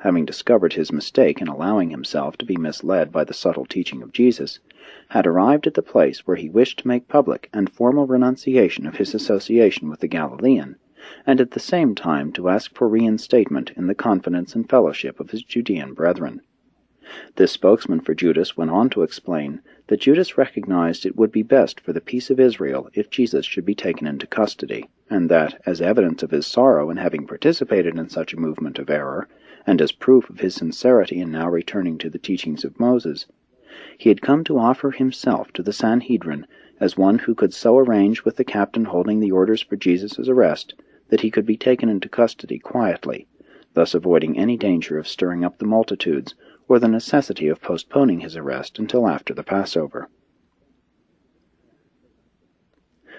having discovered his mistake in allowing himself to be misled by the subtle teaching of Jesus, had arrived at the place where he wished to make public and formal renunciation of his association with the Galilean, and at the same time to ask for reinstatement in the confidence and fellowship of his Judean brethren. This spokesman for Judas went on to explain that Judas recognized it would be best for the peace of Israel if Jesus should be taken into custody, and that, as evidence of his sorrow in having participated in such a movement of error, and as proof of his sincerity in now returning to the teachings of Moses, he had come to offer himself to the Sanhedrin as one who could so arrange with the captain holding the orders for Jesus' arrest that he could be taken into custody quietly, thus avoiding any danger of stirring up the multitudes or the necessity of postponing his arrest until after the Passover.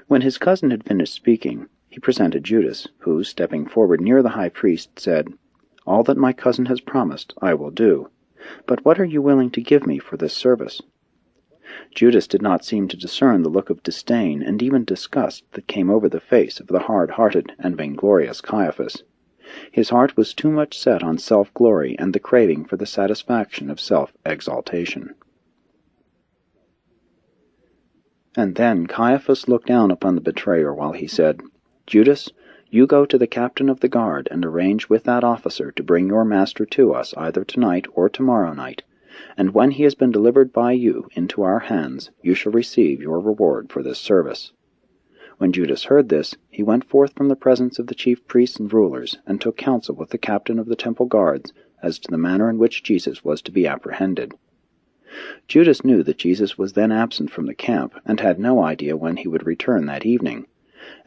When his cousin had finished speaking, he presented Judas, who, stepping forward near the high priest, said, "All that my cousin has promised I will do, but what are you willing to give me for this service?" Judas did not seem to discern the look of disdain and even disgust that came over the face of the hard-hearted and vainglorious Caiaphas. His heart was too much set on self-glory and the craving for the satisfaction of self-exaltation. And then Caiaphas looked down upon the betrayer while he said, "Judas, you go to the captain of the guard and arrange with that officer to bring your master to us either tonight or tomorrow night, and when he has been delivered by you into our hands, you shall receive your reward for this service." When Judas heard this, he went forth from the presence of the chief priests and rulers, and took counsel with the captain of the temple guards as to the manner in which Jesus was to be apprehended. Judas knew that Jesus was then absent from the camp, and had no idea when he would return that evening,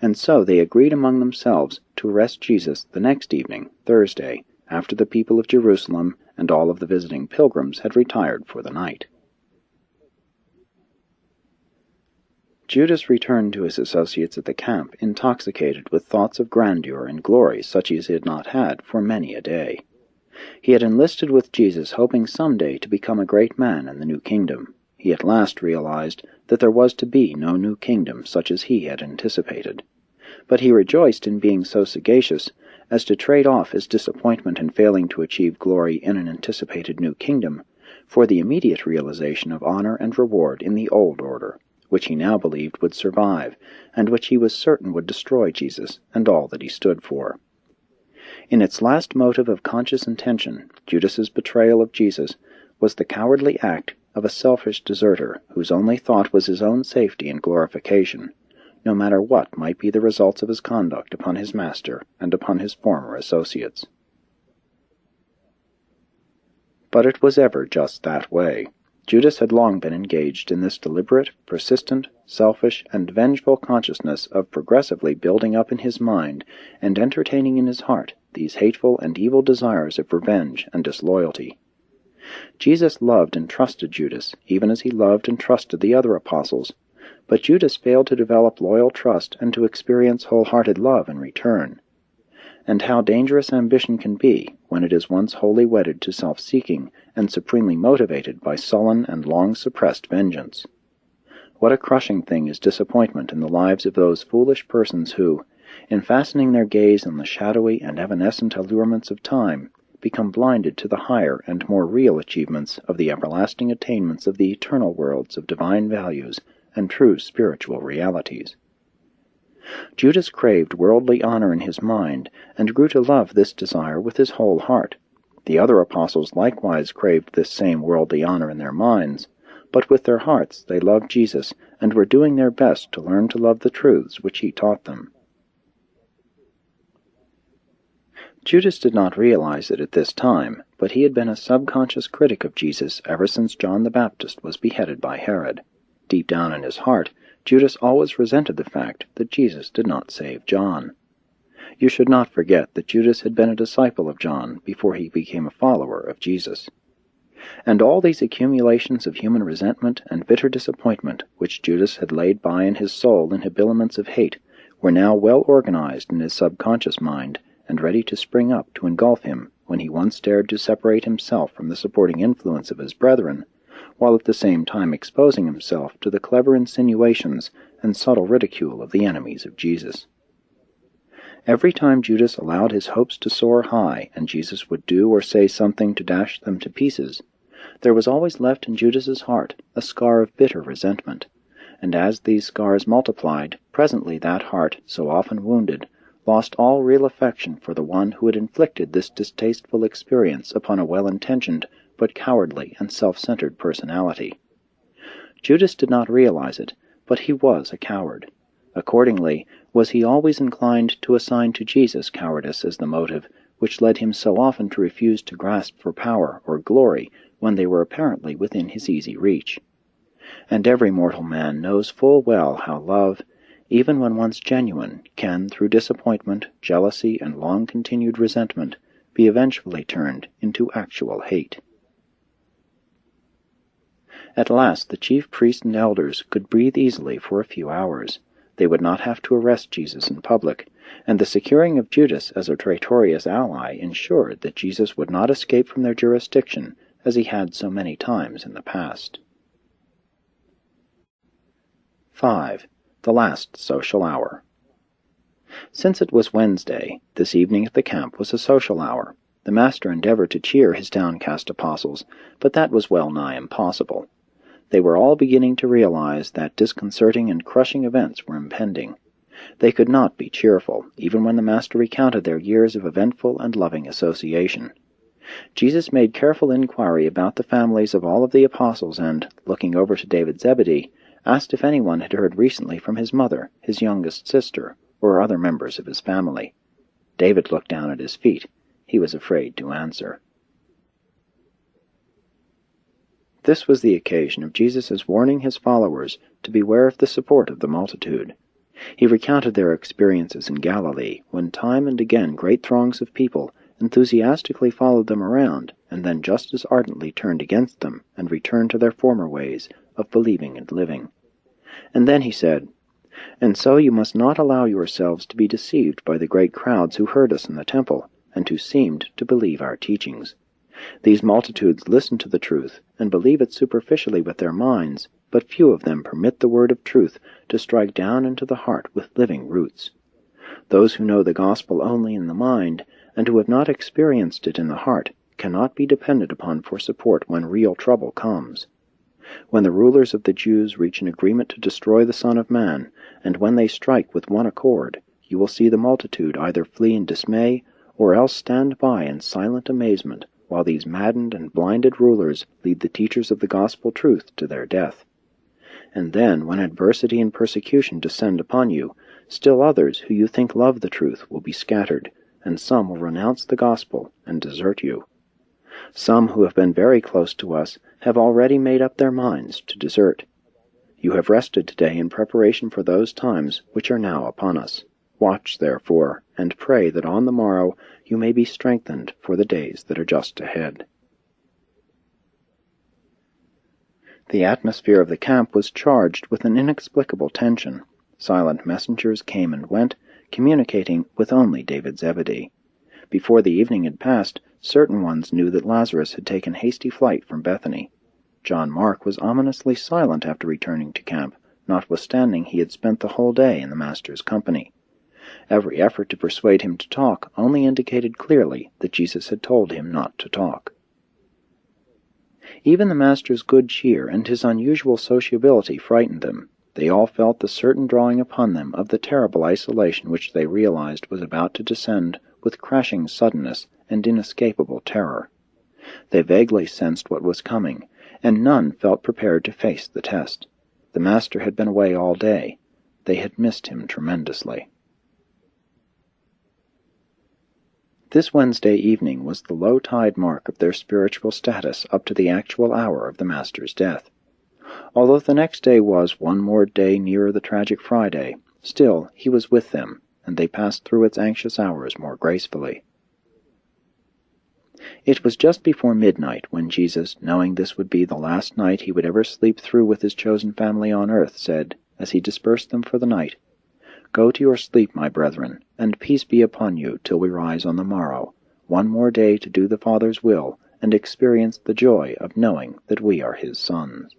and so they agreed among themselves to arrest Jesus the next evening, Thursday, after the people of Jerusalem and all of the visiting pilgrims had retired for the night. Judas returned to his associates at the camp, intoxicated with thoughts of grandeur and glory such as he had not had for many a day. He had enlisted with Jesus, hoping some day to become a great man in the new kingdom. He at last realized that there was to be no new kingdom such as he had anticipated. But he rejoiced in being so sagacious as to trade off his disappointment in failing to achieve glory in an anticipated new kingdom for the immediate realization of honor and reward in the old order, which he now believed would survive, and which he was certain would destroy Jesus and all that he stood for. In its last motive of conscious intention, Judas's betrayal of Jesus was the cowardly act of a selfish deserter whose only thought was his own safety and glorification, no matter what might be the results of his conduct upon his master and upon his former associates. But it was ever just that way. Judas had long been engaged in this deliberate, persistent, selfish, and vengeful consciousness of progressively building up in his mind and entertaining in his heart these hateful and evil desires of revenge and disloyalty. Jesus loved and trusted Judas, even as he loved and trusted the other apostles, but Judas failed to develop loyal trust and to experience wholehearted love in return. And how dangerous ambition can be when it is once wholly wedded to self-seeking and supremely motivated by sullen and long-suppressed vengeance. What a crushing thing is disappointment in the lives of those foolish persons who, in fastening their gaze on the shadowy and evanescent allurements of time, become blinded to the higher and more real achievements of the everlasting attainments of the eternal worlds of divine values and true spiritual realities. Judas craved worldly honor in his mind, and grew to love this desire with his whole heart. The other apostles likewise craved this same worldly honor in their minds, but with their hearts they loved Jesus, and were doing their best to learn to love the truths which he taught them. Judas did not realize it at this time, but he had been a subconscious critic of Jesus ever since John the Baptist was beheaded by Herod. Deep down in his heart, Judas always resented the fact that Jesus did not save John. You should not forget that Judas had been a disciple of John before he became a follower of Jesus. And all these accumulations of human resentment and bitter disappointment which Judas had laid by in his soul in habiliments of hate were now well organized in his subconscious mind and ready to spring up to engulf him when he once dared to separate himself from the supporting influence of his brethren, while at the same time exposing himself to the clever insinuations and subtle ridicule of the enemies of Jesus. Every time Judas allowed his hopes to soar high, and Jesus would do or say something to dash them to pieces, there was always left in Judas's heart a scar of bitter resentment, and as these scars multiplied, presently that heart, so often wounded, lost all real affection for the one who had inflicted this distasteful experience upon a well-intentioned but cowardly and self-centered personality. Judas did not realize it, but he was a coward. Accordingly, was he always inclined to assign to Jesus cowardice as the motive which led him so often to refuse to grasp for power or glory when they were apparently within his easy reach. And every mortal man knows full well how love, even when once genuine, can, through disappointment, jealousy, and long-continued resentment, be eventually turned into actual hate. At last the chief priests and elders could breathe easily for a few hours. They would not have to arrest Jesus in public, and the securing of Judas as a traitorous ally ensured that Jesus would not escape from their jurisdiction as he had so many times in the past. 5. The last social hour. Since it was Wednesday, this evening at the camp was a social hour. The Master endeavored to cheer his downcast apostles, but that was well nigh impossible. They were all beginning to realize that disconcerting and crushing events were impending. They could not be cheerful, even when the Master recounted their years of eventful and loving association. Jesus made careful inquiry about the families of all of the apostles and, looking over to David Zebedee, asked if anyone had heard recently from his mother, his youngest sister, or other members of his family. David looked down at his feet. He was afraid to answer. This was the occasion of Jesus' warning his followers to beware of the support of the multitude. He recounted their experiences in Galilee, when time and again great throngs of people enthusiastically followed them around, and then just as ardently turned against them and returned to their former ways of believing and living. And then he said, "And so you must not allow yourselves to be deceived by the great crowds who heard us in the temple, and who seemed to believe our teachings. These multitudes listen to the truth, and believe it superficially with their minds, but few of them permit the word of truth to strike down into the heart with living roots. Those who know the gospel only in the mind, and who have not experienced it in the heart, cannot be depended upon for support when real trouble comes. When the rulers of the Jews reach an agreement to destroy the Son of Man, and when they strike with one accord, you will see the multitude either flee in dismay, or else stand by in silent amazement, while these maddened and blinded rulers lead the teachers of the gospel truth to their death. And then, when adversity and persecution descend upon you, still others who you think love the truth will be scattered, and some will renounce the gospel and desert you. Some who have been very close to us have already made up their minds to desert. You have rested today in preparation for those times which are now upon us. Watch, therefore, and pray that on the morrow you may be strengthened for the days that are just ahead." The atmosphere of the camp was charged with an inexplicable tension. Silent messengers came and went, communicating with only David Zebedee. Before the evening had passed, certain ones knew that Lazarus had taken hasty flight from Bethany. John Mark was ominously silent after returning to camp, notwithstanding he had spent the whole day in the Master's company. Every effort to persuade him to talk only indicated clearly that Jesus had told him not to talk. Even the Master's good cheer and his unusual sociability frightened them. They all felt the certain drawing upon them of the terrible isolation which they realized was about to descend with crashing suddenness and inescapable terror. They vaguely sensed what was coming, and none felt prepared to face the test. The Master had been away all day. They had missed him tremendously. This Wednesday evening was the low-tide mark of their spiritual status up to the actual hour of the Master's death. Although the next day was one more day nearer the tragic Friday, still he was with them, and they passed through its anxious hours more gracefully. It was just before midnight when Jesus, knowing this would be the last night he would ever sleep through with his chosen family on earth, said, as he dispersed them for the night, "Go to your sleep, my brethren, and peace be upon you till we rise on the morrow, one more day to do the Father's will and experience the joy of knowing that we are his sons."